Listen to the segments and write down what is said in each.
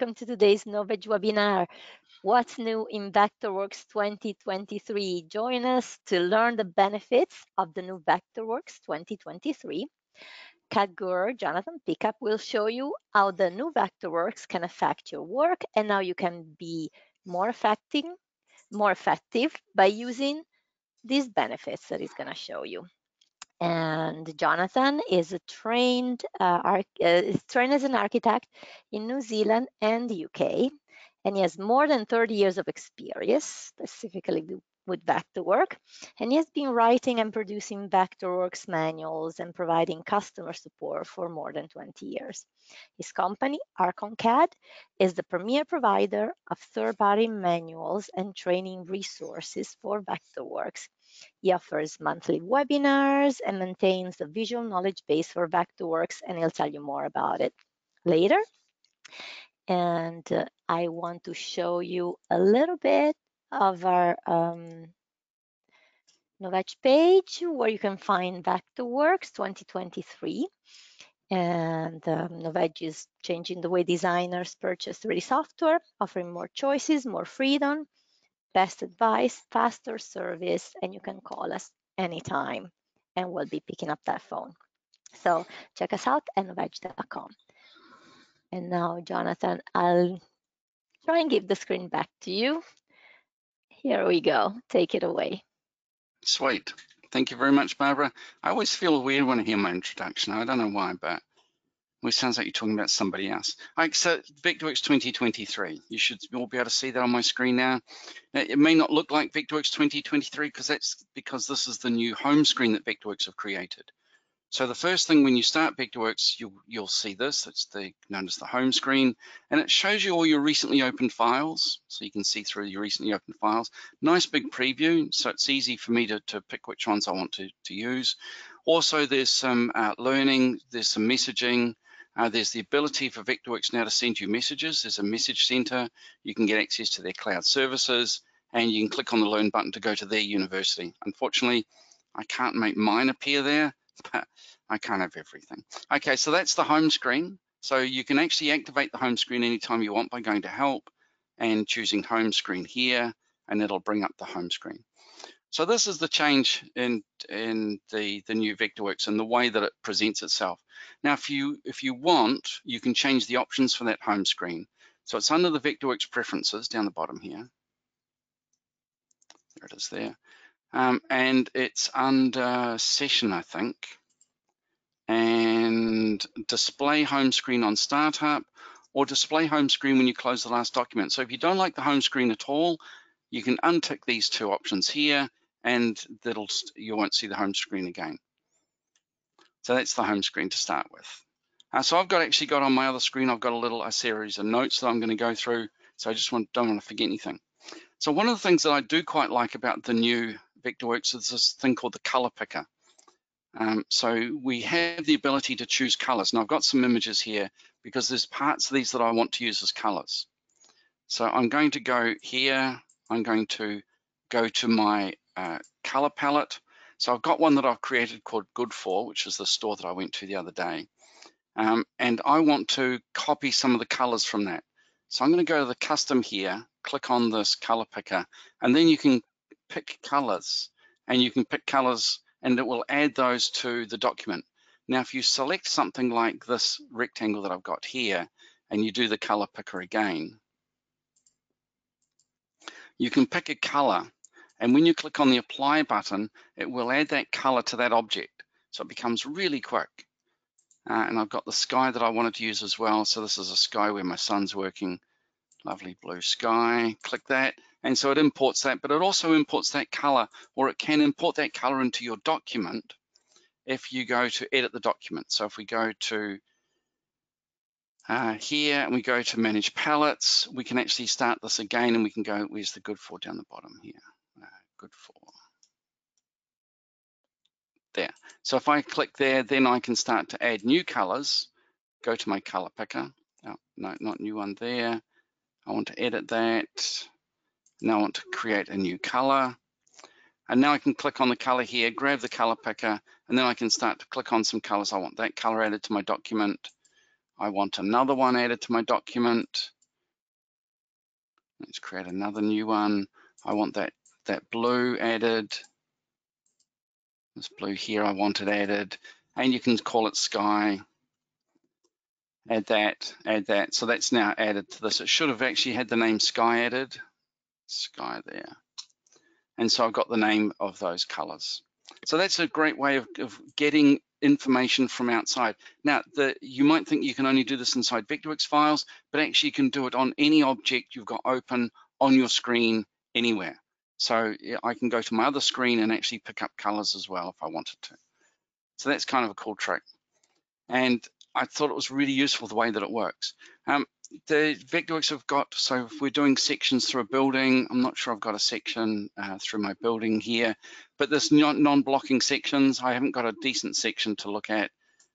welcome to today's Knowledge webinar. What's new in Vectorworks 2023? Join us to learn the benefits of the new Vectorworks 2023. CAD Guru Jonathan Pickup will show you how the new Vectorworks can affect your work and how you can be more effective by using these benefits that he's going to show you. And Jonathan is trained as an architect in New Zealand and the UK, and he has more than 30 years of experience, specifically with Vectorworks, and he has been writing and producing Vectorworks manuals and providing customer support for more than 20 years. His company, ArchonCAD, is the premier provider of third-party manuals and training resources for Vectorworks. He offers monthly webinars and maintains the Visual Knowledgebase for Vectorworks, and he'll tell you more about it later. And I want to show you a little bit of our knowledge page where you can find Vectorworks 2023. And Knowledge is changing the way designers purchase 3D software, offering more choices, more freedom, best advice, faster service, and you can call us anytime and we'll be picking up that phone. So check us out at knowledge.com. And now, Jonathan, I'll try and give the screen back to you. Here we go. Take it away. Sweet. Thank you very much, Barbara. I always feel weird when I hear my introduction. I don't know why, but it sounds like you're talking about somebody else. So Vectorworks 2023, you should all be able to see that on my screen now. It may not look like Vectorworks 2023 because this is the new home screen that Vectorworks have created. So the first thing when you start Vectorworks, you'll see this. It's known as the home screen, and it shows you all your recently opened files. So you can see through your recently opened files. Nice big preview, so it's easy for me to pick which ones I want to use. Also, there's some learning, there's some messaging. There's the ability for Vectorworks now to send you messages. There's a message center. You can get access to their cloud services, and you can click on the Learn button to go to their university. Unfortunately, I can't make mine appear there, but I can't have everything. Okay, so that's the home screen. So you can actually activate the home screen anytime you want by going to Help and choosing Home Screen here, and it'll bring up the home screen. So this is the change in the new Vectorworks and the way that it presents itself. Now, if you want, you can change the options for that home screen. So it's under the Vectorworks preferences down the bottom here. There it is there. And it's under session, I think. And display home screen on startup, or display home screen when you close the last document. So if you don't like the home screen at all, you can untick these two options here, and you won't see the home screen again. So that's the home screen to start with. So I've actually got on my other screen, I've got a series of notes that I'm going to go through. So I just don't want to forget anything. So one of the things that I do quite like about the new Vectorworks is this thing called the color picker. So we have the ability to choose colors. Now I've got some images here because there's parts of these that I want to use as colors. So I'm going to go here. I'm going to go to my color palette. So I've got one that I've created called Good For, which is the store that I went to the other day. And I want to copy some of the colors from that. So I'm going to go to the custom here, click on this color picker, and then you can pick colors, and you can pick colors and it will add those to the document. Now, if you select something like this rectangle that I've got here, and you do the color picker again, you can pick a color, and when you click on the apply button, it will add that color to that object. So it becomes really quick. And I've got the sky that I wanted to use as well. So this is a sky where my son's working. Lovely blue sky, click that. And so it imports that, but it also imports that color, or it can import that color into your document if you go to edit the document. So if we go to here and we go to manage palettes, we can actually start this again, and we can go, where's the Good For down the bottom here? Good For. There. So if I click there, then I can start to add new colors. Go to my color picker. Oh, no, not new one there. I want to edit that. Now I want to create a new color. And now I can click on the color here, grab the color picker, and then I can start to click on some colors. I want that color added to my document. I want another one added to my document. Let's create another new one. I want that blue added. This blue here, I want it added. And you can call it sky. Add that, add that. So that's now added to this. It should have actually had the name sky added. Sky there. And so I've got the name of those colors. So that's a great way of getting information from outside. Now, you might think you can only do this inside Vectorworks files, but actually you can do it on any object you've got open on your screen anywhere. So I can go to my other screen and actually pick up colors as well if I wanted to. So that's kind of a cool trick. And I thought it was really useful the way that it works. The Vectorworks have got, so if we're doing sections through a building, I'm not sure I've got a section through my building here, but this non-blocking sections, I haven't got a decent section to look at.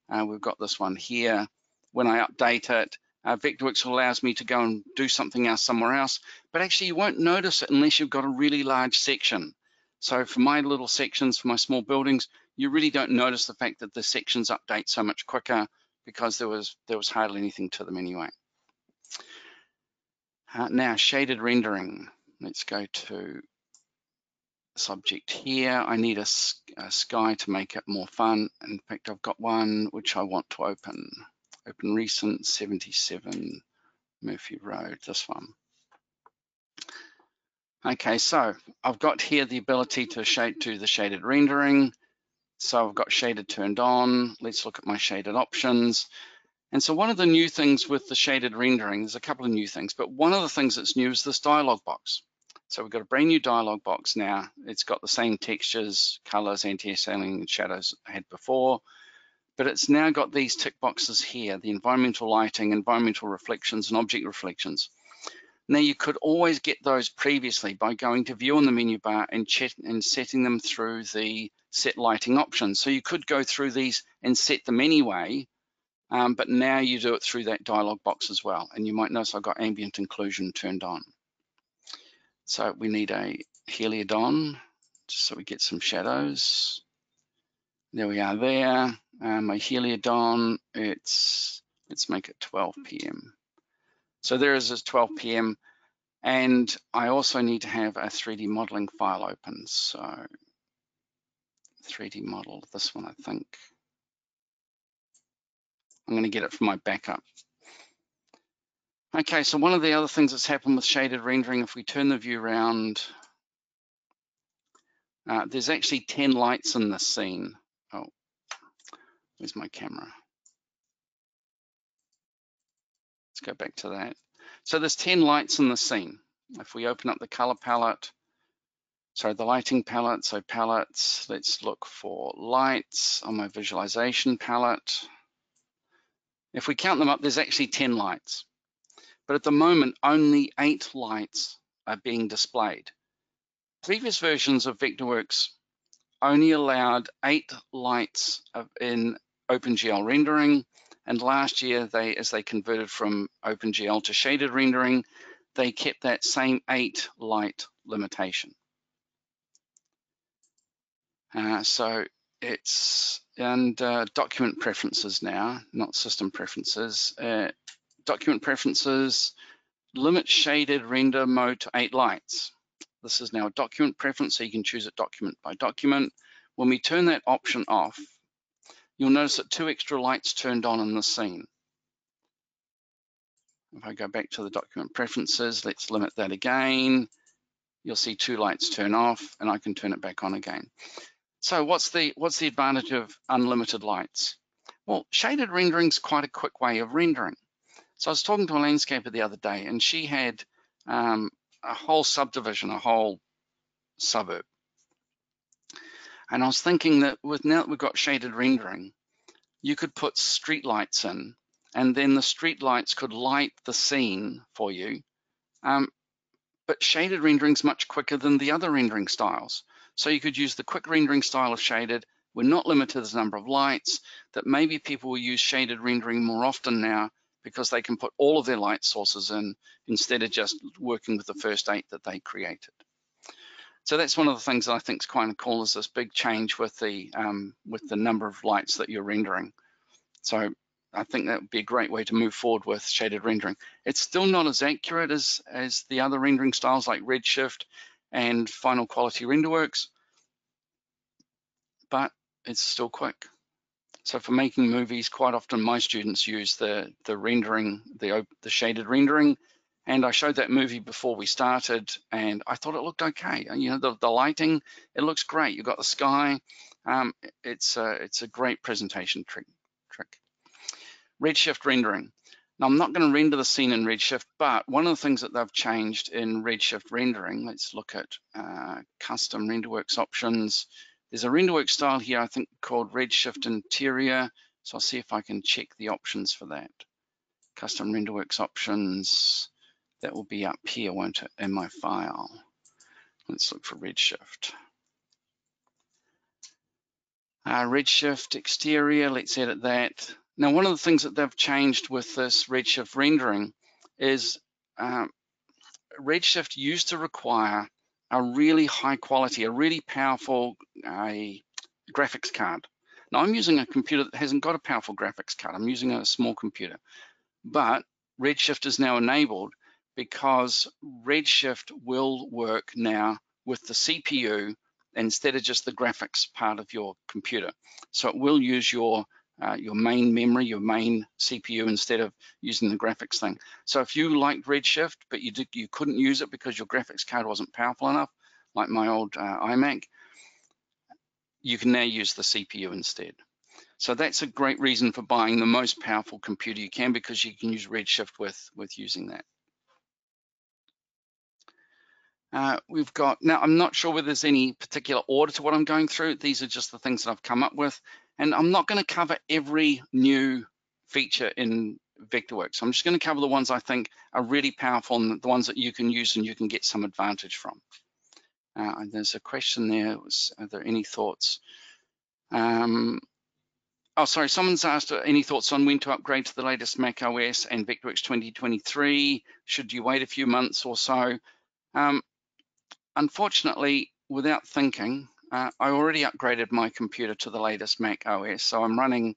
We've got this one here. When I update it, Vectorworks allows me to go and do something else somewhere else, but actually you won't notice it unless you've got a really large section. So for my little sections, for my small buildings, you really don't notice the fact that the sections update so much quicker because there was hardly anything to them anyway. Now, shaded rendering. Let's go to this object here. I need a sky to make it more fun. In fact, I've got one which I want to open. Open recent 77 Murphy Road, this one. Okay, so I've got here the ability to do the shaded rendering. So I've got shaded turned on. Let's look at my shaded options. And so one of the new things with the shaded rendering, there's a couple of new things, but one of the things that's new is this dialog box. So we've got a brand new dialog box now. It's got the same textures, colors, anti-aliasing, and shadows it had before, but it's now got these tick boxes here, the environmental lighting, environmental reflections, and object reflections. Now you could always get those previously by going to view on the menu bar and setting them through the set lighting options. So you could go through these and set them anyway, but now you do it through that dialog box as well. And you might notice I've got ambient inclusion turned on. So we need a heliodon, just so we get some shadows. There we are there. My heliodon, let's make it 12 p.m. So there is 12 p.m. And I also need to have a 3D modeling file open. So 3D model, this one I think. I'm going to get it from my backup. Okay, so one of the other things that's happened with shaded rendering, if we turn the view around, there's actually 10 lights in this scene. Oh, where's my camera? Let's go back to that. So there's 10 lights in the scene. If we open up the color palette, sorry, the lighting palette, so palettes, let's look for lights on my visualization palette. If we count them up, there's actually 10 lights. But at the moment, only 8 lights are being displayed. Previous versions of Vectorworks only allowed 8 lights in OpenGL rendering, and last year, as they converted from OpenGL to shaded rendering, they kept that same 8 light limitation. So it's document preferences now, not system preferences. Document preferences limit shaded render mode to 8 lights. This is now a document preference, so you can choose it document by document. When we turn that option off, you'll notice that 2 extra lights turned on in the scene. If I go back to the document preferences, let's limit that again. You'll see 2 lights turn off, and I can turn it back on again. So what's the advantage of unlimited lights? Well, shaded rendering is quite a quick way of rendering. So I was talking to a landscaper the other day, and she had a whole subdivision, a whole suburb. And I was thinking that now that we've got shaded rendering, you could put street lights in, and then the street lights could light the scene for you. But shaded rendering is much quicker than the other rendering styles. So you could use the quick rendering style of shaded. We're not limited to the number of lights, that maybe people will use shaded rendering more often now because they can put all of their light sources in instead of just working with the first 8 that they created. So that's one of the things that I think is kind of cool, is this big change with the number of lights that you're rendering. So I think that would be a great way to move forward with shaded rendering. It's still not as accurate as the other rendering styles like Redshift and Final Quality RenderWorks, but it's still quick. So for making movies, quite often my students use the rendering, the shaded rendering, and I showed that movie before we started, and I thought it looked okay. You know, the lighting, it looks great. You've got the sky. It's a great presentation trick. Redshift rendering. Now I'm not going to render the scene in Redshift, but one of the things that they've changed in Redshift rendering, let's look at custom RenderWorks options. There's a RenderWorks style here, I think, called Redshift Interior. So I'll see if I can check the options for that. Custom RenderWorks options, that will be up here, won't it, in my file. Let's look for Redshift. Redshift exterior, let's edit that. Now, one of the things that they've changed with this Redshift rendering is Redshift used to require a really high quality, a really powerful graphics card. Now, I'm using a computer that hasn't got a powerful graphics card. I'm using a small computer, but Redshift is now enabled because Redshift will work now with the CPU instead of just the graphics part of your computer. So it will use your main memory, your main CPU, instead of using the graphics thing. So if you liked Redshift, but you couldn't use it because your graphics card wasn't powerful enough, like my old iMac, you can now use the CPU instead. So that's a great reason for buying the most powerful computer you can, because you can use Redshift with using that. We've got, now I'm not sure whether there's any particular order to what I'm going through. These are just the things that I've come up with. And I'm not going to cover every new feature in Vectorworks. I'm just going to cover the ones I think are really powerful and the ones that you can use and you can get some advantage from. And there's a question there, are there any thoughts? Oh, sorry, someone's asked any thoughts on when to upgrade to the latest Mac OS and Vectorworks 2023? Should you wait a few months or so? Unfortunately, without thinking, I already upgraded my computer to the latest Mac OS. So I'm running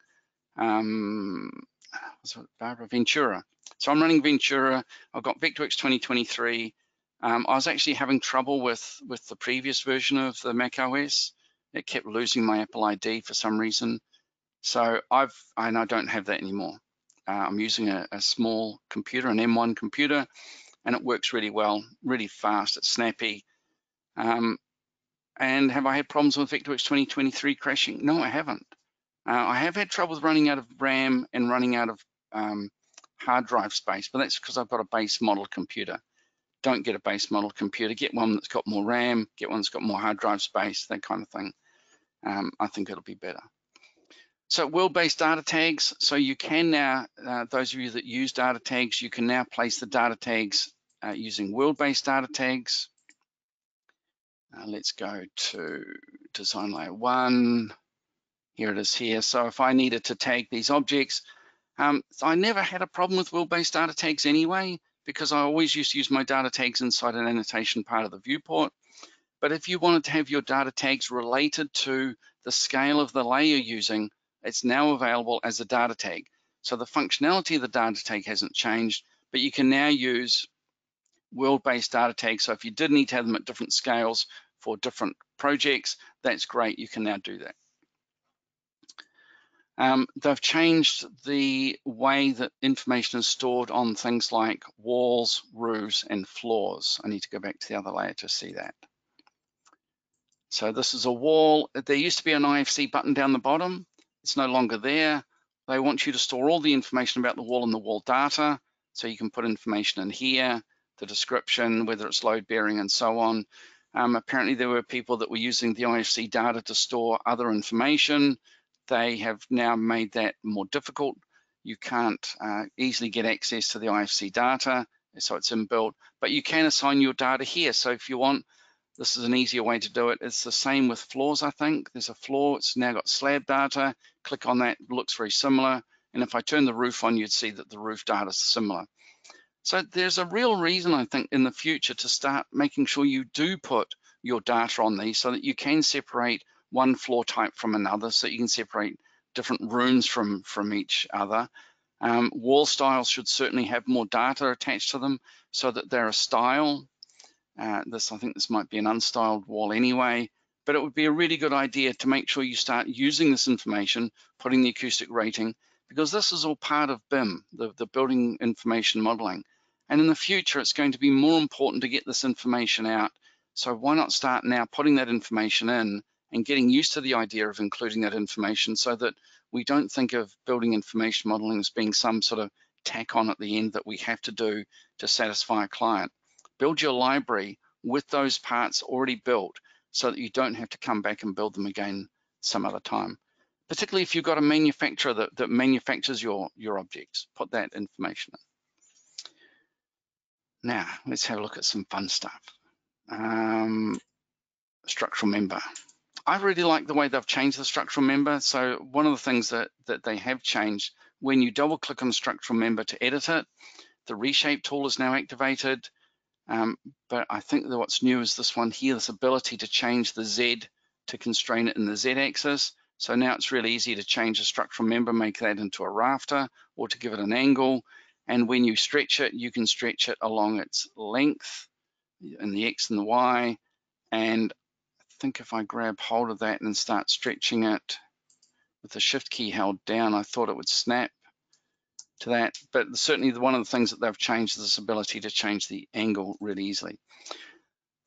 Ventura. So I'm running Ventura. I've got Vectorworks 2023. I was actually having trouble with the previous version of the Mac OS. It kept losing my Apple ID for some reason. So I don't have that anymore. I'm using a small computer, an M1 computer, and it works really well, really fast, it's snappy. And have I had problems with Vectorworks 2023 crashing? No, I haven't. I have had trouble with running out of RAM and running out of hard drive space, but that's because I've got a base model computer. Don't get a base model computer, get one that's got more RAM, get one that's got more hard drive space, that kind of thing. I think it'll be better. So world-based data tags, so you can now, those of you that use data tags, you can now place the data tags using world-based data tags. Let's go to design layer 1. Here it is here. So if I needed to tag these objects, so I never had a problem with world-based data tags anyway, because I always used to use my data tags inside an annotation part of the viewport. But if you wanted to have your data tags related to the scale of the layer you're using, it's now available as a data tag. So the functionality of the data tag hasn't changed, but you can now use world-based data tags. So if you did need to have them at different scales for different projects, that's great, you can now do that. They've changed the way that information is stored on things like walls, roofs, and floors. I need to go back to the other layer to see that. So this is a wall. There used to be an IFC button down the bottom. It's no longer there. They want you to store all the information about the wall in the wall data. So you can put information in here, the description, whether it's load bearing and so on. Apparently there were people that were using the IFC data to store other information. They have now made that more difficult. You can't easily get access to the IFC data, so it's inbuilt, but you can assign your data here. So if you want, this is an easier way to do it. It's the same with floors, I think. There's a floor, it's now got slab data. Click on that, it looks very similar. And if I turn the roof on, you'd see that the roof data is similar. So there's a real reason, I think, in the future to start making sure you do put your data on these so that you can separate one floor type from another, so you can separate different rooms from each other. Wall styles should certainly have more data attached to them so that they're a style. I think this might be an unstyled wall anyway, but it would be a really good idea to make sure you start using this information, putting the acoustic rating, because this is all part of BIM, the building information modeling. And in the future, it's going to be more important to get this information out. So why not start now putting that information in and getting used to the idea of including that information so that we don't think of building information modeling as being some sort of tack on at the end that we have to do to satisfy a client. Build your library with those parts already built so that you don't have to come back and build them again some other time. Particularly if you've got a manufacturer that manufactures your objects, put that information in. Now, let's have a look at some fun stuff. Structural member. I really like the way they've changed the structural member. So one of the things that they have changed, when you double click on the structural member to edit it, the reshape tool is now activated. But I think that what's new is this one here, this ability to change the Z to constrain it in the Z axis. So now it's really easy to change a structural member, make that into a rafter or to give it an angle. And when you stretch it, you can stretch it along its length in the X and the Y. And I think if I grab hold of that and start stretching it with the shift key held down, I thought it would snap to that, but certainly one of the things that they've changed is this ability to change the angle really easily.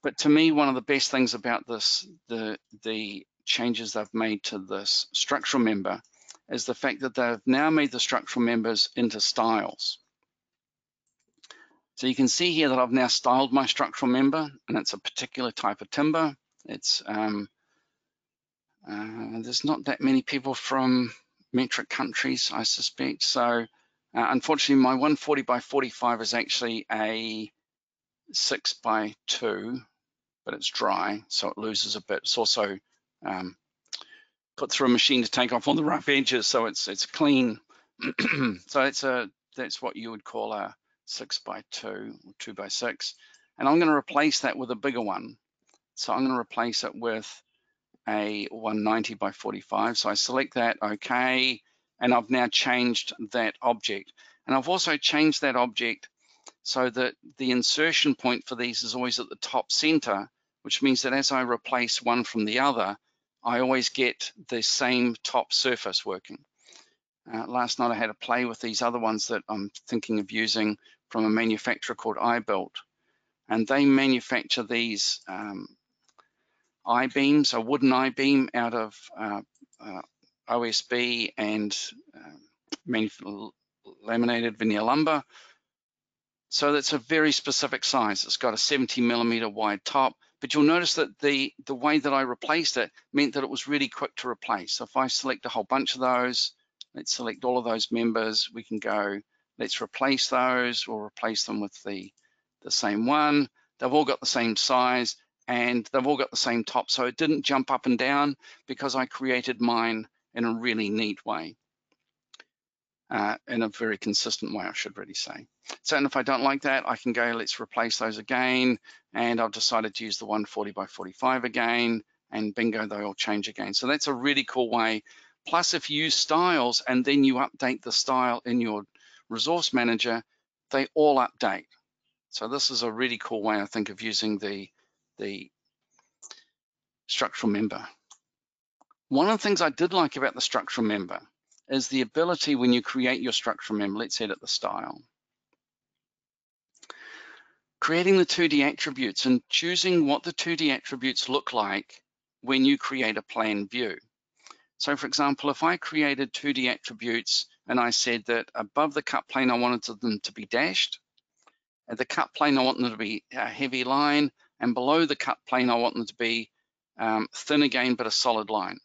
But to me, one of the best things about this, the changes they've made to this structural member, is the fact that they've now made the structural members into styles. So you can see here that I've now styled my structural member, and it's a particular type of timber. It's there's not that many people from metric countries, I suspect. So unfortunately, my 140 by 45 is actually a 6 by 2, but it's dry, so it loses a bit. It's also put through a machine to take off all the rough edges, so it's clean. So that's what you would call a 6 by 2 or 2 by 6. And I'm going to replace that with a bigger one. So I'm going to replace it with a 190 by 45. So I select that, okay, and I've now changed that object. And I've also changed that object so that the insertion point for these is always at the top center, which means that as I replace one from the other, I always get the same top surface working. Last night I had a play with these other ones that I'm thinking of using from a manufacturer called iBuilt, and they manufacture these I-beams, a wooden I-beam out of OSB and laminated veneer lumber. So that's a very specific size. It's got a 70mm wide top, but you'll notice that the way that I replaced it meant that it was really quick to replace. So if I select a whole bunch of those, let's select all of those members, we can go, let's replace those. We'll replace them with the same one. They've all got the same size and they've all got the same top. So it didn't jump up and down because I created mine in a really neat way. In a very consistent way, I should really say. So, and if I don't like that, I can go, let's replace those again. And I've decided to use the 140 by 45 again, and bingo, they all change again. So that's a really cool way. Plus, if you use styles and then you update the style in your resource manager, they all update. So this is a really cool way, I think, of using the structural member. One of the things I did like about the structural member is the ability when you create your structural member, let's edit the style, creating the 2D attributes and choosing what the 2D attributes look like when you create a plan view. So for example, if I created 2D attributes and I said that above the cut plane, I wanted them to be dashed, at the cut plane, I want them to be a heavy line, and below the cut plane, I want them to be thin again, but a solid line.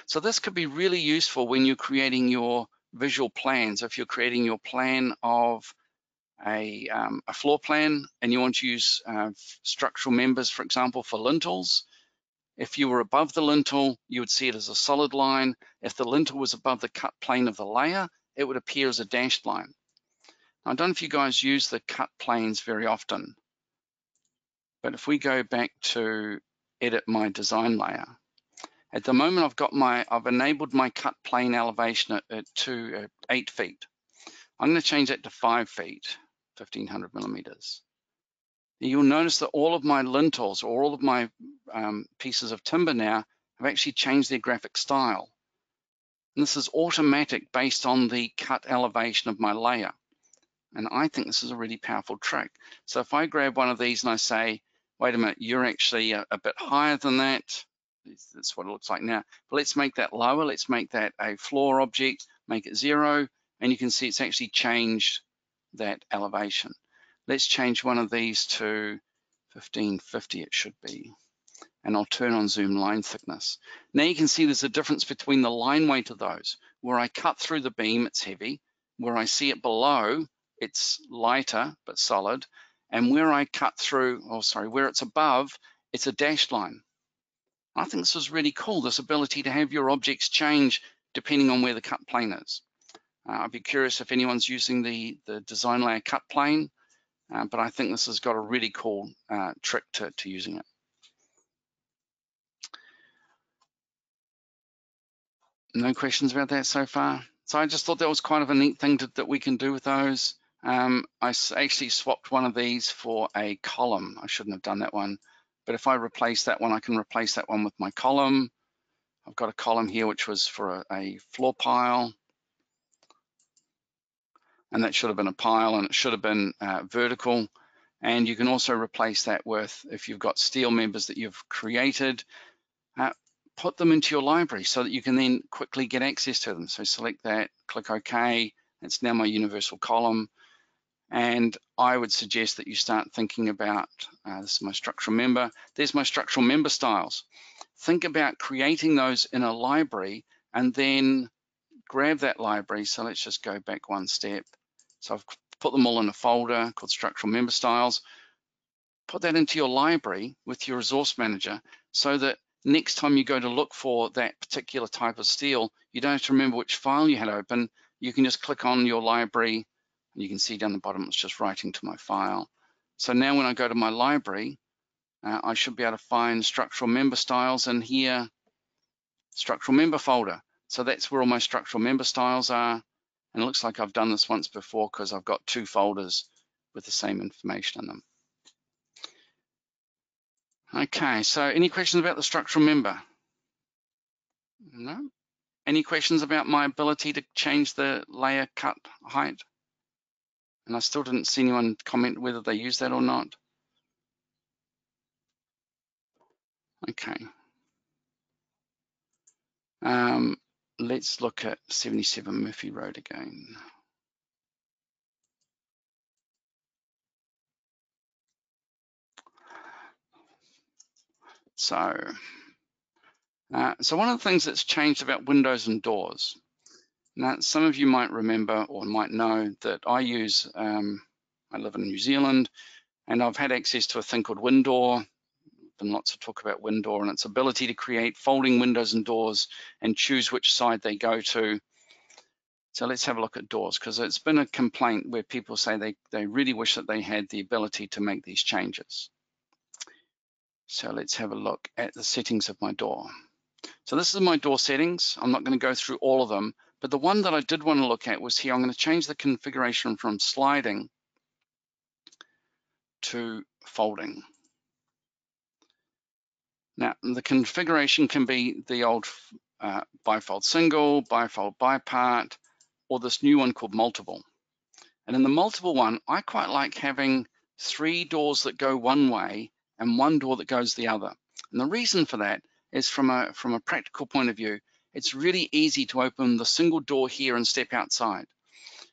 So this could be really useful when you're creating your visual plans. If you're creating your plan of a floor plan and you want to use structural members, for example, for lintels, if you were above the lintel, you would see it as a solid line. If the lintel was above the cut plane of the layer, it would appear as a dashed line. Now, I don't know if you guys use the cut planes very often, but if we go back to edit my design layer, at the moment, I've enabled my cut plane elevation at 8 feet. I'm going to change that to 5 feet, 1500 millimeters. You'll notice that all of my lintels, or all of my pieces of timber now, have actually changed their graphic style. And this is automatic based on the cut elevation of my layer. And I think this is a really powerful trick. So if I grab one of these and I say, wait a minute, you're actually a bit higher than that. That's what it looks like now. But let's make that lower. Let's make that a floor object, make it 0. And you can see it's actually changed that elevation. Let's change one of these to 1550, it should be. And I'll turn on zoom line thickness. Now you can see there's a difference between the line weight of those. Where I cut through the beam, it's heavy. Where I see it below, it's lighter but solid. And where I cut through, where it's above, it's a dashed line. I think this is really cool, this ability to have your objects change depending on where the cut plane is. I'd be curious if anyone's using the design layer cut plane, but I think this has got a really cool trick to using it. No questions about that so far? So I just thought that was kind of a neat thing that we can do with those. I actually swapped one of these for a column. I shouldn't have done that one. But if I replace that one, I can replace that one with my column. I've got a column here which was for a floor pile. And that should have been a pile, and it should have been vertical. And you can also replace that with, if you've got steel members that you've created, put them into your library so that you can then quickly get access to them. So select that, click OK. It's now my universal column. And I would suggest that you start thinking about, this is my structural member. There's my structural member styles. Think about creating those in a library and then grab that library. So let's just go back one step. So I've put them all in a folder called structural member styles. Put that into your library with your resource manager so that next time you go to look for that particular type of steel, you don't have to remember which file you had open. You can just click on your library. And you can see down the bottom, it's just writing to my file. So now when I go to my library, I should be able to find structural member styles in here, structural member folder. So that's where all my structural member styles are. And it looks like I've done this once before because I've got 2 folders with the same information in them. Okay, so any questions about the structural member? No? Any questions about my ability to change the layer cut height? And I still didn't see anyone comment whether they use that or not. Okay. Let's look at 77 Murphy Road again. So one of the things that's changed about windows and doors. Now, some of you might remember or might know that I live in New Zealand, and I've had access to a thing called Windoor. Been lots of talk about Windoor and its ability to create folding windows and doors and choose which side they go to. So let's have a look at doors, because it's been a complaint where people say they really wish that they had the ability to make these changes. So let's have a look at the settings of my door. So this is my door settings. I'm not going to go through all of them, but the one that I did want to look at was here. I'm going to change the configuration from sliding to folding. Now, the configuration can be the old bifold single, bifold bipart, or this new one called multiple. And in the multiple one, I quite like having 3 doors that go one way and 1 door that goes the other. And the reason for that is from a practical point of view, it's really easy to open the single door here and step outside.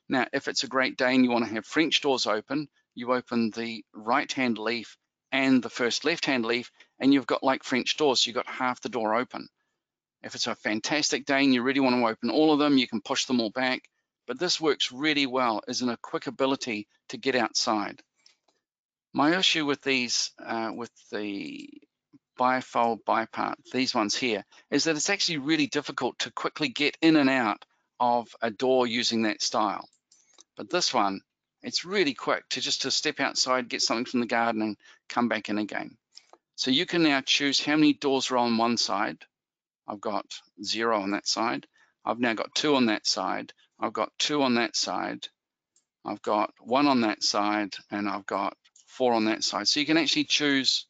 Now, if it's a great day and you want to have French doors open, you open the right-hand leaf and the first left-hand leaf, and you've got like French doors, so you've got half the door open. If it's a fantastic day and you really want to open all of them, you can push them all back. But this works really well as in a quick ability to get outside. My issue with these, with the bifold bipart, these ones here, is that it's actually really difficult to quickly get in and out of a door using that style. But this one, it's really quick to just step outside, get something from the garden and come back in again. So you can now choose how many doors are on one side. I've got 0 on that side. I've now got 2 on that side. I've got 2 on that side. I've got 1 on that side, and I've got 4 on that side. So you can actually choose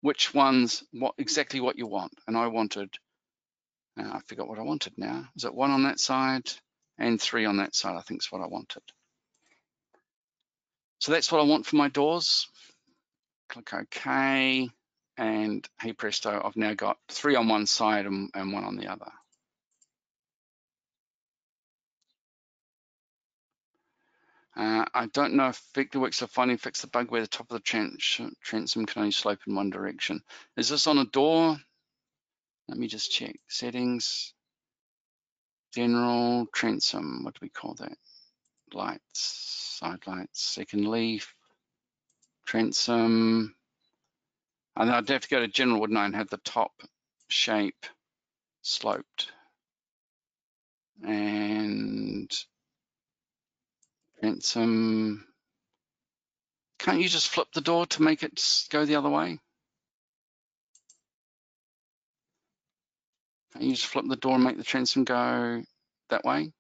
which ones, exactly what you want. And I wanted, I forgot what I wanted now. Is it 1 on that side and 3 on that side? I think is what I wanted. So that's what I want for my doors. Click OK, and hey presto, I've now got 3 on one side and 1 on the other. I don't know if Vectorworks are finally fixed the bug where the top of the transom can only slope in one direction. Is this on a door? Let me just check. Settings, general, transom, what do we call that? Lights, side lights, second leaf, transom. And I'd have to go to general, wouldn't I, and have the top shape sloped. And transom. Can't you just flip the door to make it go the other way? Can't you just flip the door and make the transom go that way?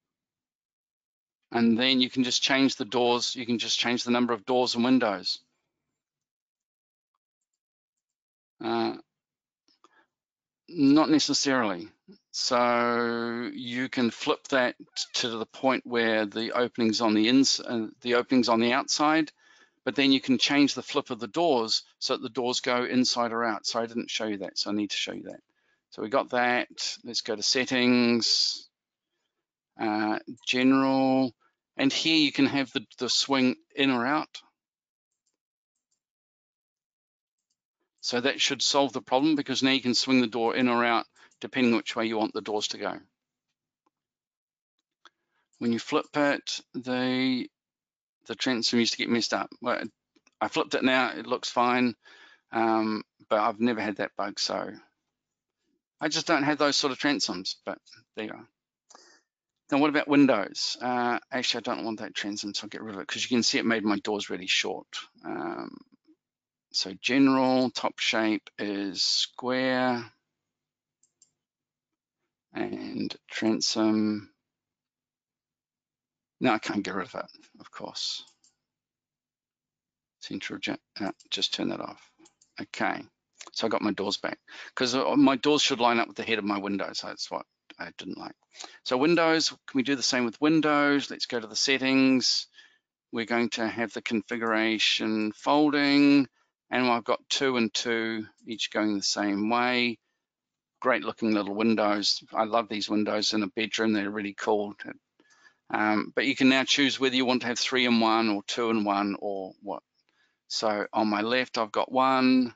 And then you can just change the doors. You can just change the number of doors and windows. Not necessarily. So you can flip that to the point where the opening's on the outside, but then you can change the flip of the doors so that the doors go inside or out. So I didn't show you that, so I need to show you that. So we got that. Let's go to settings, general, and here you can have the swing in or out. So that should solve the problem, because now you can swing the door in or out depending which way you want the doors to go. When you flip it, the transom used to get messed up. Well, I flipped it now, it looks fine, but I've never had that bug, so I just don't have those sort of transoms, but there you go. Now what about windows? Actually, I don't want that transom, so I'll get rid of it, because you can see it made my doors really short. So general, top shape is square, and transom. No, I can't get rid of it, of course. Central, just turn that off. Okay, so I got my doors back, because my doors should line up with the head of my windows. So that's what I didn't like. So windows, can we do the same with windows? Let's go to the settings. We're going to have the configuration folding, and I've got 2 and 2, each going the same way. Great looking little windows. I love these windows in a bedroom. They're really cool. But you can now choose whether you want to have 3 and 1 or 2 and 1 or what. So on my left, I've got 1,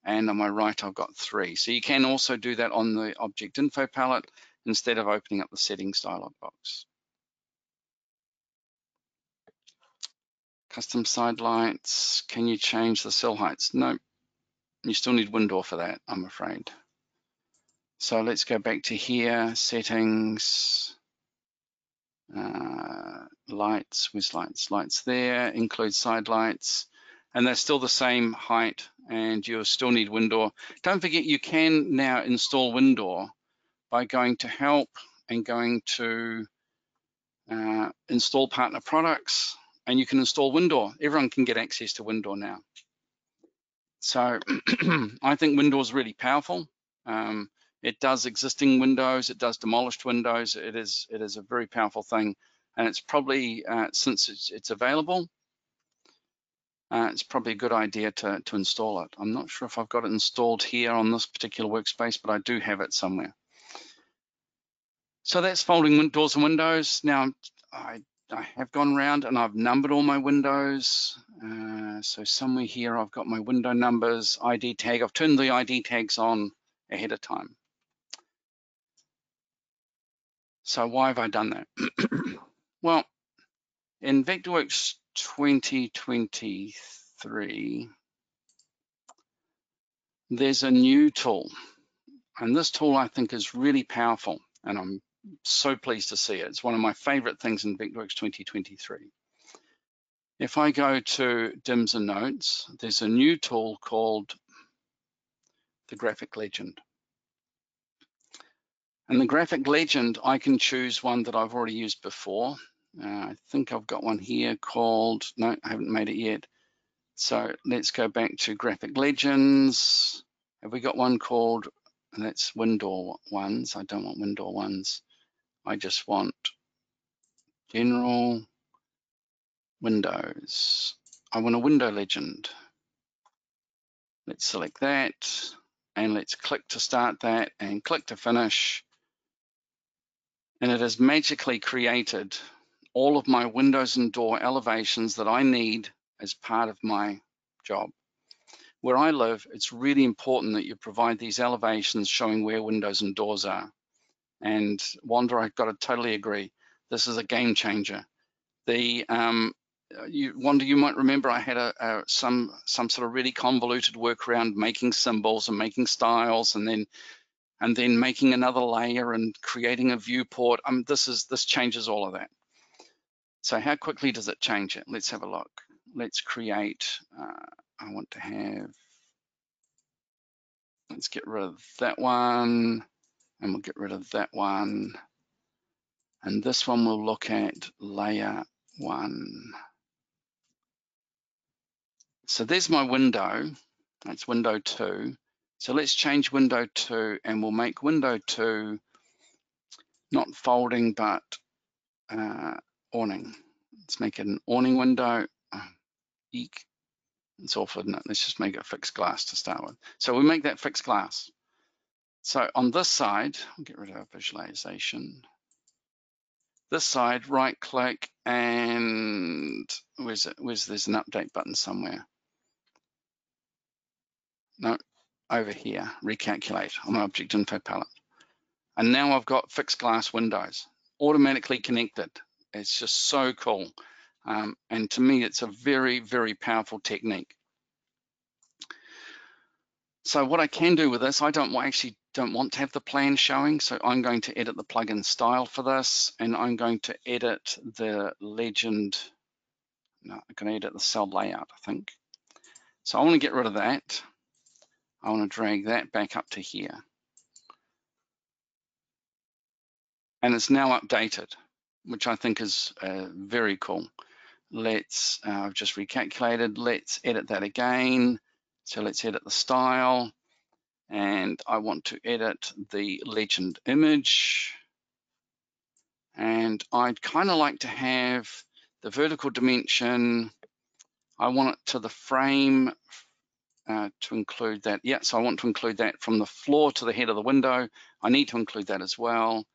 and on my right, I've got 3. So you can also do that on the object info palette instead of opening up the settings dialog box. Custom side lights. Can you change the cell heights? No, you still need window for that, I'm afraid. So let's go back to here, settings, lights, where's lights? Lights there, include side lights, and they're still the same height, and you'll still need window. Don't forget, you can now install window by going to help and going to install partner products, and you can install window. Everyone can get access to window now. So I think window is really powerful. It does existing windows, it does demolished windows. It is a very powerful thing, and it's probably since it's available, it's probably a good idea to install it. I'm not sure if I've got it installed here on this particular workspace, but I do have it somewhere. So that's folding doors and windows. Now I have gone around and I've numbered all my windows. So somewhere here I've got my window numbers, ID tag. I've turned the ID tags on ahead of time. So why have I done that? Well, in Vectorworks 2023, there's a new tool. And this tool I think is really powerful, and I'm so pleased to see it. It's one of my favorite things in Vectorworks 2023. If I go to DIMS and Notes, there's a new tool called the Graphic Legend. And the Graphic Legend, I can choose one that I've already used before. I think I've got one here called, no, I haven't made it yet. So let's go back to Graphic Legends. Have we got one called, and that's Window Ones. I don't want Window Ones. I just want General Windows. I want a window legend. Let's select that and let's click to start that and click to finish. And it has magically created all of my windows and door elevations that I need as part of my job. Where I live, it's really important that you provide these elevations showing where windows and doors are. And Wanda, I've got to totally agree. This is a game changer. Wanda, you might remember I had some sort of really convoluted workaround making symbols and making styles, and then making another layer and creating a viewport. This changes all of that. So how quickly does it change it? Let's have a look. Let's create. I want to have. Let's get rid of that one, and we'll get rid of that one. And this one we'll look at layer 1. So there's my window. That's window 2. So let's change window 2, and we'll make window 2 not folding, but awning. Let's make it an awning window. Eek. It's awful, isn't it? Let's just make it fixed glass to start with. So we make that fixed glass. So on this side, I'll get rid of our visualization. This side, right click, and there's an update button somewhere. No, over here, recalculate on my object info palette. And now I've got fixed glass windows automatically connected. It's just so cool. And to me, it's a very, very powerful technique. So what I can do with this, I actually don't want to have the plan showing, so I'm going to edit the plugin style for this, and I'm going to edit the legend. No, I'm going to edit the cell layout, I think. So I want to get rid of that. I want to drag that back up to here. And it's now updated, which I think is very cool. I've just recalculated. Let's edit that again. So let's edit the style. And I want to edit the legend image. And I'd kind of like to have the vertical dimension. I want it to the frame to include that. Yeah, so I want to include that from the floor to the head of the window. I need to include that as well.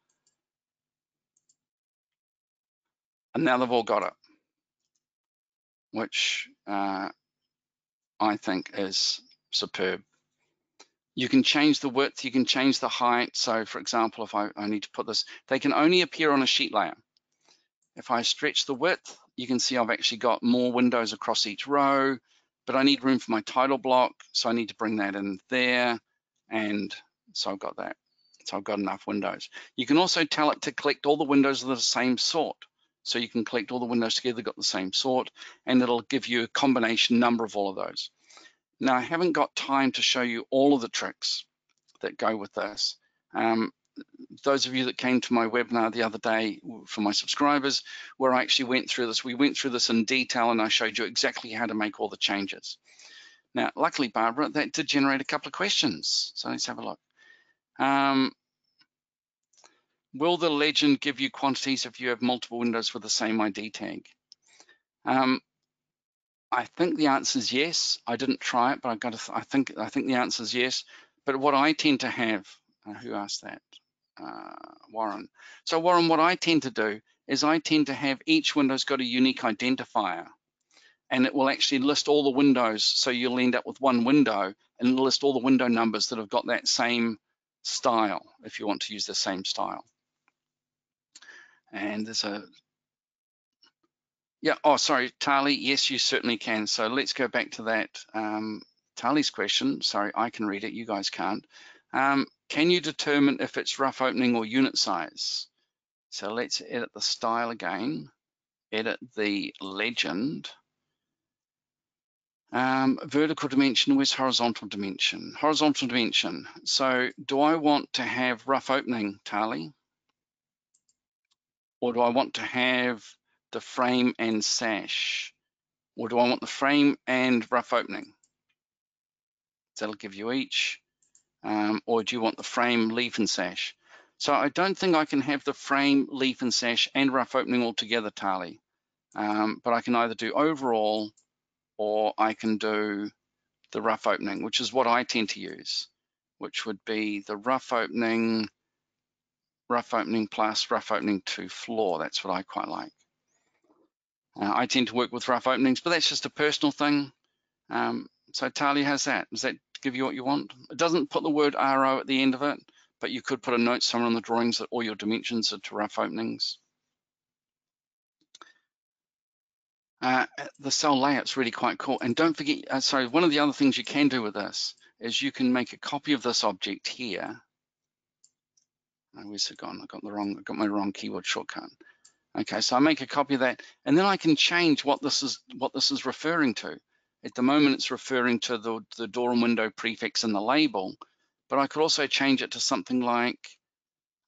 And now they've all got it, which I think is superb. You can change the width, you can change the height. So for example, if I need to put this, they can only appear on a sheet layer. If I stretch the width, you can see I've actually got more windows across each row, but I need room for my title block, so I need to bring that in there, and so I've got that. So I've got enough windows. You can also tell it to collect all the windows of the same sort. So you can collect all the windows together, got the same sort, and it'll give you a combination number of all of those. Now, I haven't got time to show you all of the tricks that go with this. Those of you that came to my webinar the other day for my subscribers, where I actually went through this, we went through this in detail, and I showed you exactly how to make all the changes. Now, luckily, Barbara, that did generate a couple of questions. So let's have a look. Will the legend give you quantities if you have multiple windows with the same ID tag? I think the answer is yes. I didn't try it, but I think the answer is yes. But what I tend to have, who asked that? Warren. So Warren, what I tend to do is I tend to have each window's got a unique identifier, and it will actually list all the windows. So you'll end up with one window, and it'll list all the window numbers that have got that same style, if you want to use the same style. And there's a, yeah, oh, sorry, Tali, yes, you certainly can. So let's go back to that. Tali's question, sorry, I can read it, you guys can't. Can you determine if it's rough opening or unit size? So let's edit the style again, edit the legend. Vertical dimension, where's horizontal dimension? Horizontal dimension. So do I want to have rough opening, Tali? Or do I want to have the frame and sash, or do I want the frame and rough opening? That'll give you each. Or do you want the frame, leaf, and sash? So I don't think I can have the frame, leaf, and sash and rough opening all together, Tali. But I can either do overall or I can do the rough opening, which is what I tend to use, which would be the rough opening plus rough opening to floor. That's what I quite like. I tend to work with rough openings, but that's just a personal thing. So Talia, how's that? Does that give you what you want? It doesn't put the word RO at the end of it, but you could put a note somewhere on the drawings that all your dimensions are to rough openings. The cell layout's really quite cool. And don't forget, sorry, one of the other things you can do with this is you can make a copy of this object here. Where's it gone? I got my wrong keyboard shortcut. Okay, so I make a copy of that, and then I can change what this is referring to. At the moment, it's referring to the door and window prefix in the label, but I could also change it to something like,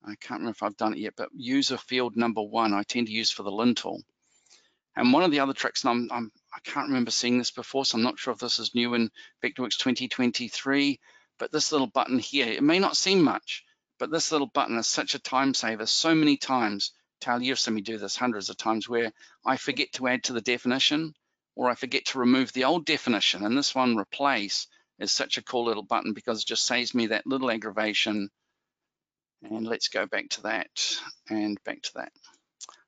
I can't remember if I've done it yet, but user field number 1, I tend to use for the lintel. And one of the other tricks, and I can't remember seeing this before, so I'm not sure if this is new in Vectorworks 2023, but this little button here, it may not seem much, but this little button is such a time saver. So many times, Talia, you've seen me do this hundreds of times, where I forget to add to the definition, or I forget to remove the old definition, and this one, replace, is such a cool little button because it just saves me that little aggravation. And let's go back to that, and back to that.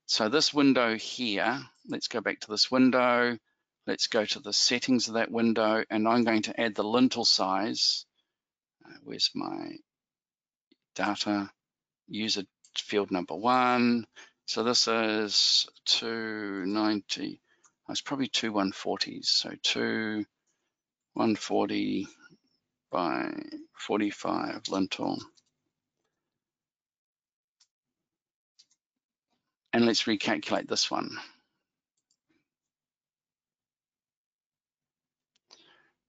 So this window here, let's go back to this window. Let's go to the settings of that window, and I'm going to add the lintel size. Where's my data? User field number 1. So this is 290. It's probably 2 140s. So 2 140 by 45 lintel. And let's recalculate this one.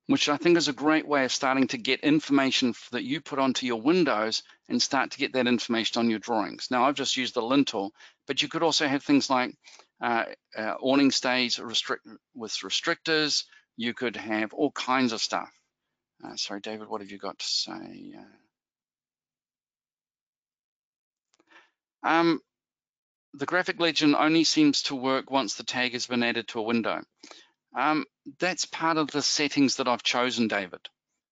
Which I think is a great way of starting to get information that you put onto your windows and start to get that information on your drawings. Now, I've just used the lintel, but you could also have things like awning stays with restrictors. You could have all kinds of stuff. Sorry, David, what have you got to say? The graphic legend only seems to work once the tag has been added to a window. That's part of the settings that I've chosen, David.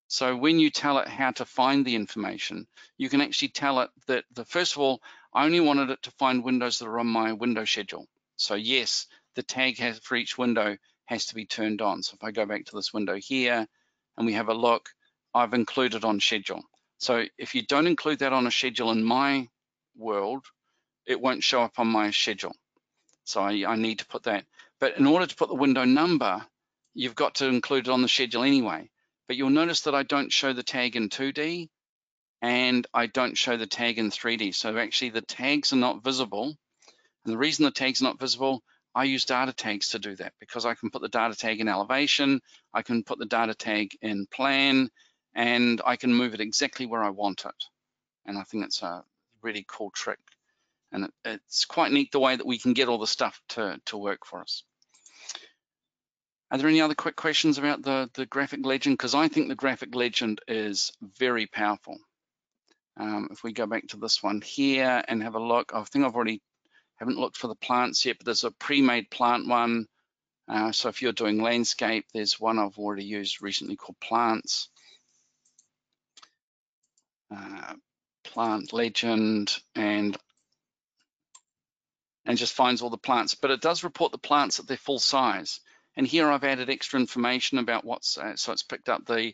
So when you tell it how to find the information, you can actually tell it that, first of all, I only wanted it to find windows that are on my window schedule. So yes, the tag for each window has to be turned on. So if I go back to this window here and we have a look, I've included on schedule. So if you don't include that on a schedule in my world, it won't show up on my schedule. So I need to put that. But in order to put the window number, you've got to include it on the schedule anyway. But you'll notice that I don't show the tag in 2D and I don't show the tag in 3D. So actually the tags are not visible. And the reason the tags are not visible, I use data tags to do that, because I can put the data tag in elevation, I can put the data tag in plan, and I can move it exactly where I want it. And I think it's a really cool trick. And it's quite neat the way that we can get all the stuff to work for us. Are there any other quick questions about the graphic legend? Because I think the graphic legend is very powerful. If we go back to this one here and have a look, I think haven't looked for the plants yet, but there's a pre-made plant one. So if you're doing landscape, there's one I've already used recently called plants. Plant legend, and just finds all the plants, but it does report the plants at their full size. And here I've added extra information about what's, so it's picked up the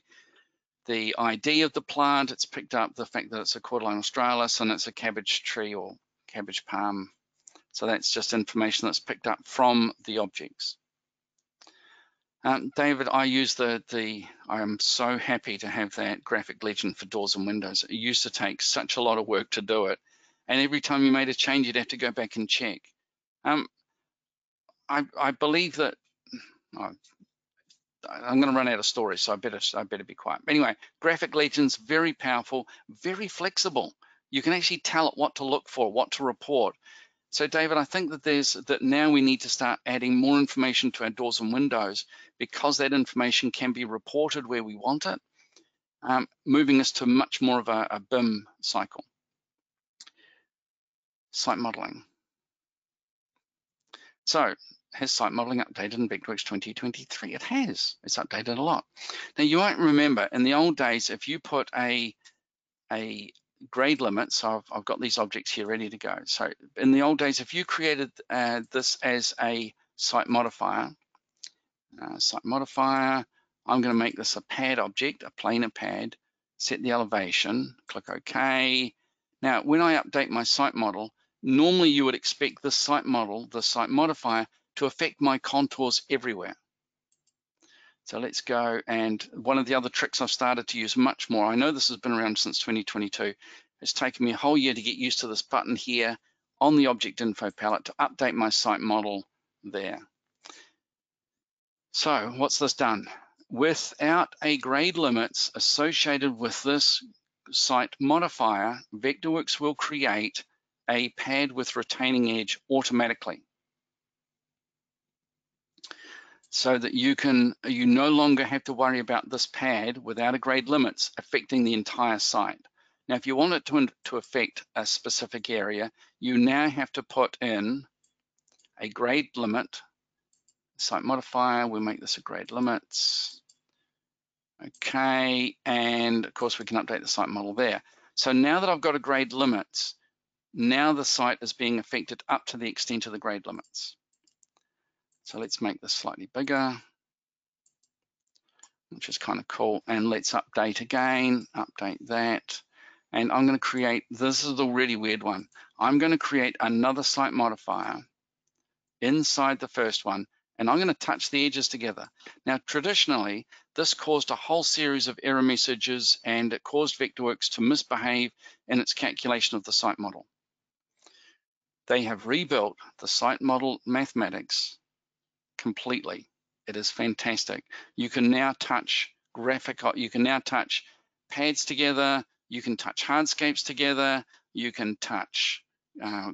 ID of the plant, it's picked up the fact that it's a Cordyline australis and it's a cabbage tree or cabbage palm. So that's just information that's picked up from the objects. David, I use I am so happy to have that graphic legend for doors and windows. It used to take such a lot of work to do it. And every time you made a change, you'd have to go back and check. I believe that, I'm going to run out of stories, so I better be quiet. Anyway, graphic legends, very powerful, very flexible. You can actually tell it what to look for, what to report. So David, I think that now we need to start adding more information to our doors and windows, because that information can be reported where we want it, moving us to much more of a BIM cycle. Site modeling. So has site modeling updated in Vectorworks 2023? It has. It's updated a lot. Now you might remember in the old days, if you put a grade limit, so I've got these objects here ready to go. So in the old days, if you created this as a site modifier, I'm going to make this a pad object, a planar pad, set the elevation, click OK. Now, when I update my site model, normally you would expect this site model, the site modifier, to affect my contours everywhere. So let's go, and one of the other tricks I've started to use much more, I know this has been around since 2022, it's taken me a whole year to get used to this button here on the object info palette to update my site model there. So what's this done? Without a grade limits associated with this site modifier, Vectorworks will create a pad with retaining edge automatically, so that you no longer have to worry about this pad without a grade limits affecting the entire site. Now, if you want it to affect a specific area, you now have to put in a grade limit, site modifier, we'll make this a grade limits. Okay, and of course we can update the site model there. So now that I've got a grade limits, now the site is being affected up to the extent of the grade limits. So let's make this slightly bigger, which is kind of cool. And let's update again, update that. And I'm going to create, this is the really weird one. I'm going to create another site modifier inside the first one, and I'm going to touch the edges together. Now, traditionally, this caused a whole series of error messages, and it caused Vectorworks to misbehave in its calculation of the site model. They have rebuilt the site model mathematics completely. It is fantastic. You can now touch you can now touch pads together, you can touch hardscapes together, you can touch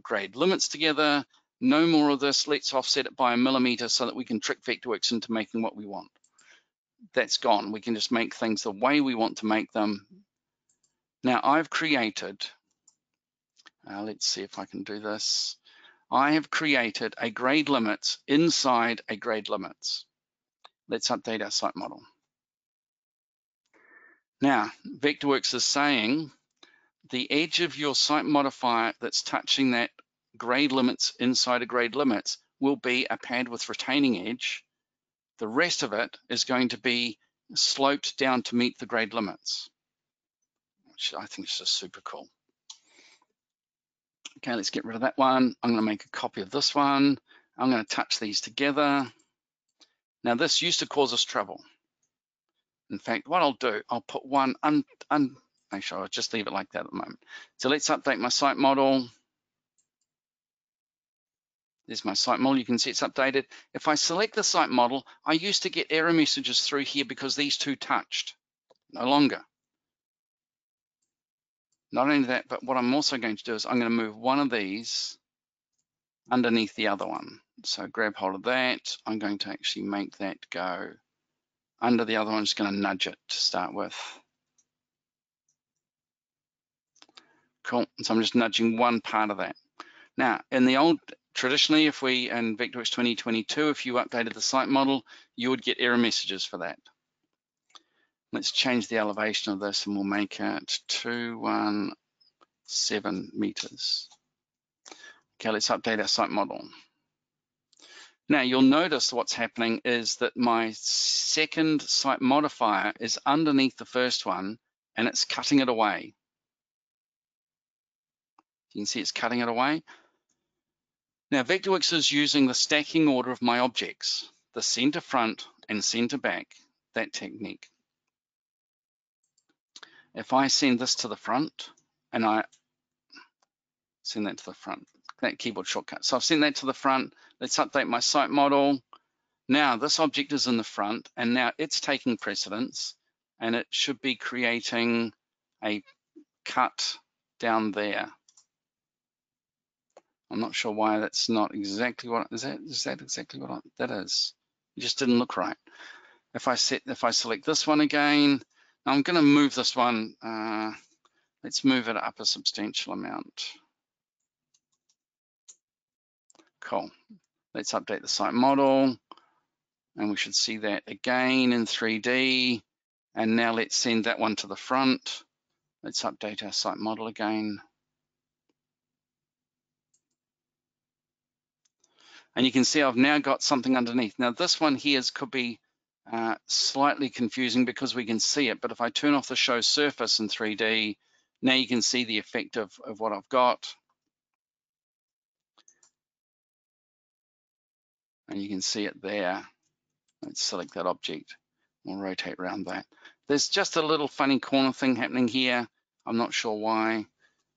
grade limits together. No more of this, let's offset it by a millimeter so that we can trick Vectorworks into making what we want. That's gone. We can just make things the way we want to make them. Now I've created, let's see if I can do this. I have created a grade limits inside a grade limits. Let's update our site model. Now, Vectorworks is saying the edge of your site modifier that's touching that grade limits inside a grade limits will be a pad with retaining edge. The rest of it is going to be sloped down to meet the grade limits, which I think is just super cool. Okay, let's get rid of that one. I'm going to make a copy of this one. I'm going to touch these together. Now, this used to cause us trouble. In fact, what I'll do, I'll put one, actually, I'll just leave it like that at the moment. So let's update my site model. There's my site model. You can see it's updated. If I select the site model, I used to get error messages through here because these two touched. No longer. Not only that, but what I'm also going to do is I'm going to move one of these underneath the other one. So grab hold of that. I'm going to actually make that go under the other one. I'm just going to nudge it to start with. Cool. So I'm just nudging one part of that. Now, in the old, traditionally, if we, in Vectorworks 2022, if you updated the site model, you would get error messages for that. Let's change the elevation of this and we'll make it 217 meters. Okay, let's update our site model. Now you'll notice what's happening is that my second site modifier is underneath the first one and it's cutting it away. You can see it's cutting it away. Now Vectorworks is using the stacking order of my objects, the center front and center back, that technique. If I send this to the front and I send that to the front, that keyboard shortcut. So I've sent that to the front. Let's update my site model. Now this object is in the front and now it's taking precedence and it should be creating a cut down there. I'm not sure why that's not exactly what, is that exactly what that is? It just didn't look right. If I select this one again, now I'm gonna move this one, let's move it up a substantial amount. Cool. Let's update the site model, and we should see that again in 3D. And now let's send that one to the front. Let's update our site model again. And you can see I've now got something underneath. Now this one here could be slightly confusing because we can see it, but if I turn off the show surface in 3D, now you can see the effect of what I've got. And you can see it there. Let's select that object. We'll rotate around that. There's just a little funny corner thing happening here. I'm not sure why,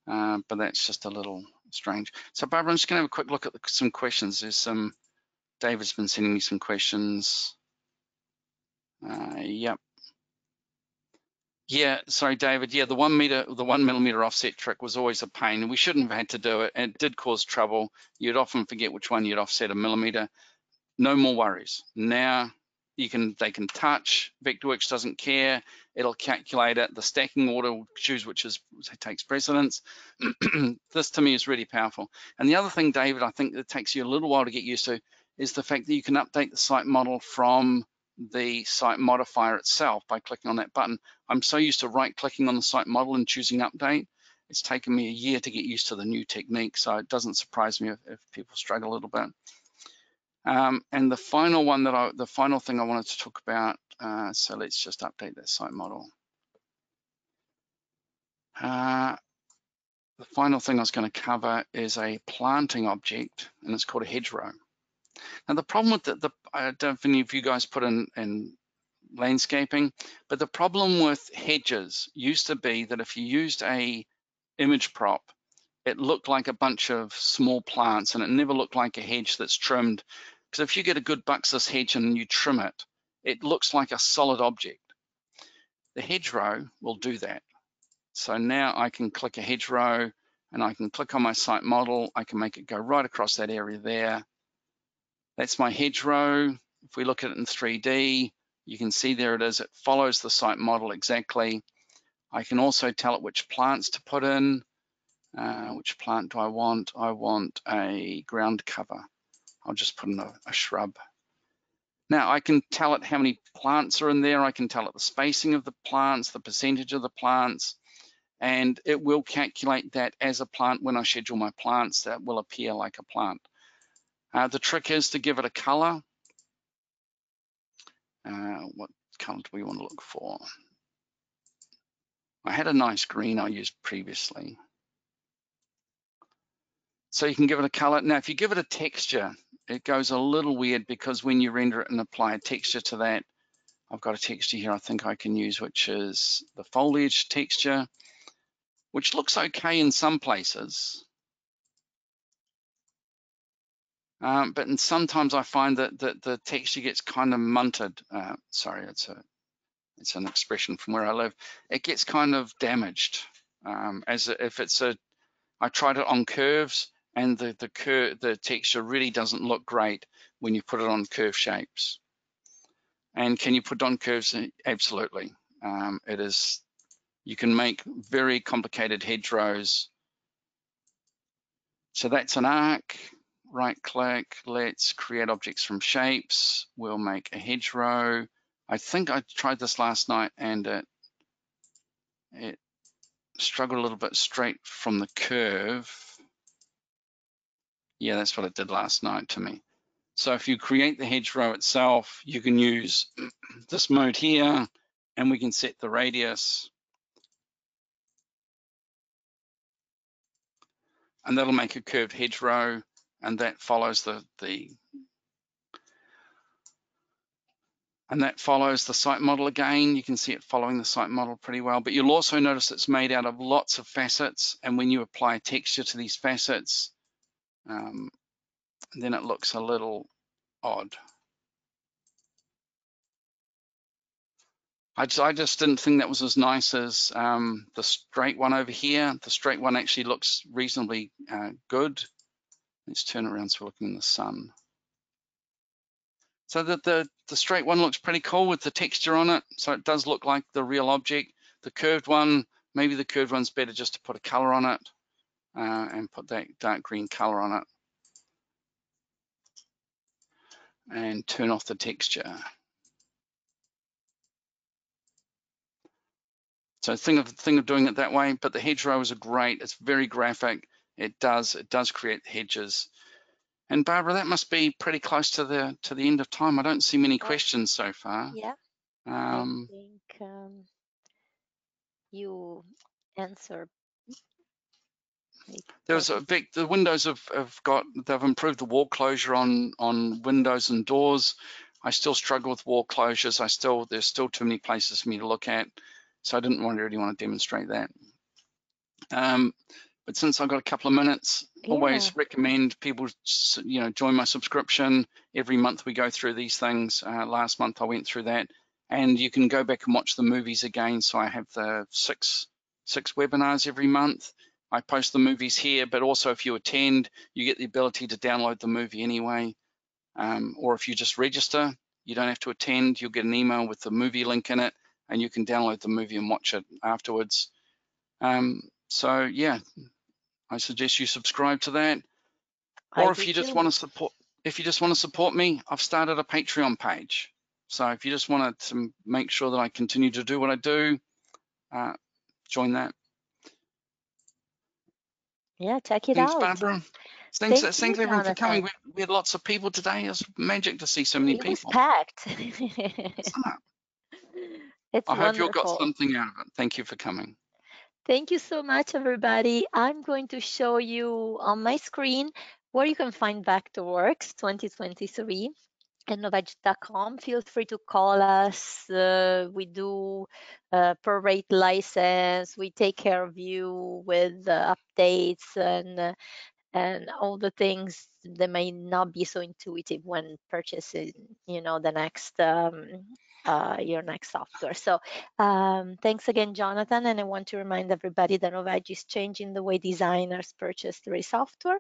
but that's just a little strange. So Barbara, I'm just gonna have a quick look at some questions. There's some, David's been sending me some questions. Yep. Yeah, sorry, David. Yeah, the 1 millimeter offset trick was always a pain. We shouldn't have had to do it. It did cause trouble. You'd often forget which one you'd offset a millimeter. No more worries. Now they can touch. Vectorworks doesn't care. It'll calculate it. The stacking order will choose which takes precedence. This to me is really powerful. And the other thing, David, I think that takes you a little while to get used to is the fact that you can update the site model from the site modifier itself by clicking on that button. I'm so used to right-clicking on the site model and choosing update. It's taken me a year to get used to the new technique, so it doesn't surprise me if people struggle a little bit. And the final thing I wanted to talk about, so let's just update that site model. The final thing I was going to cover is a planting object, and it's called a hedgerow. Now the problem with I don't know if any of you guys put in landscaping, but the problem with hedges used to be that if you used a image prop, it looked like a bunch of small plants, and it never looked like a hedge that's trimmed. Because if you get a good Buxus hedge and you trim it, it looks like a solid object. The hedgerow will do that. So now I can click a hedgerow, and I can click on my site model. I can make it go right across that area there. That's my hedgerow. If we look at it in 3D, you can see there it is. It follows the site model exactly. I can also tell it which plants to put in. Which plant do I want? I want a ground cover. I'll just put in a shrub. Now I can tell it how many plants are in there. I can tell it the spacing of the plants, the percentage of the plants, and it will calculate that as a plant. When I schedule my plants, that will appear like a plant. The trick is to give it a color. What color do we want to look for? I had a nice green I used previously. So you can give it a color. Now, if you give it a texture, it goes a little weird because when you render it and apply a texture to that, I've got a texture here I think I can use, which is the foliage texture, which looks okay in some places. But sometimes I find that the texture gets kind of munted. Sorry, it's an expression from where I live. It gets kind of damaged. As if it's I tried it on curves, and the texture really doesn't look great when you put it on curve shapes. And can you put it on curves? Absolutely. It is. You can make very complicated hedgerows. So that's an arc. Right click, let's create objects from shapes. We'll make a hedgerow. I think I tried this last night and it struggled a little bit straight from the curve. Yeah, that's what it did last night to me. So if you create the hedgerow itself, you can use this mode here, and we can set the radius. And that'll make a curved hedgerow, and that follows the site model again. You can see it following the site model pretty well, but you'll also notice it's made out of lots of facets, and when you apply texture to these facets, then it looks a little odd. I just didn't think that was as nice as the straight one over here. The straight one actually looks reasonably good. Let's turn around so we're looking in the sun. So that the straight one looks pretty cool with the texture on it. So it does look like the real object. The curved one, maybe the curved one's better just to put a color on it and put that dark green color on it. And turn off the texture. So think of doing it that way, but the hedgerows are great. It's very graphic. It does create hedges. And Barbara, that must be pretty close to the end of time. I don't see many questions so far. Yeah, I think you answer. There was the windows they've improved the wall closure on windows and doors. I still struggle with wall closures. There's still too many places for me to look at, so I didn't really want to demonstrate that. But since I've got a couple of minutes, always recommend people, join my subscription. Every month we go through these things. Last month I went through that, and you can go back and watch the movies again. So I have the six webinars every month. I post the movies here, but also if you attend, you get the ability to download the movie anyway. Or if you just register, you don't have to attend. You'll get an email with the movie link in it, and you can download the movie and watch it afterwards. So yeah, I suggest you subscribe to that. Or if you just want to support me, I've started a Patreon page. So if you just want to make sure that I continue to do what I do, join that. Yeah, check it Thanks, out. Barbara. Thanks everyone for coming. We had lots of people today. It was magic to see so many people. It was packed. It's I hope you all wonderful. got something out of it. Thank you for coming. Thank you so much, everybody. I'm going to show you on my screen where you can find Vectorworks 2023 at novage.com. Feel free to call us. We do prorate license. We take care of you with updates and all the things that may not be so intuitive when purchasing, the next your next software. So thanks again, Jonathan. And I want to remind everybody that Novage is changing the way designers purchase their software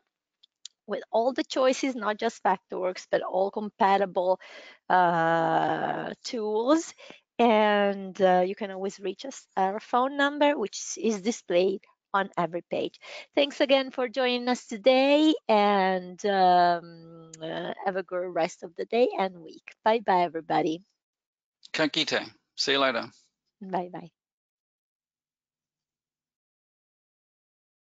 with all the choices, not just Vectorworks, but all compatible tools. And you can always reach us at our phone number, which is displayed on every page. Thanks again for joining us today, and have a good rest of the day and week. Bye-bye, everybody. Ka kite. See you later. Bye-bye.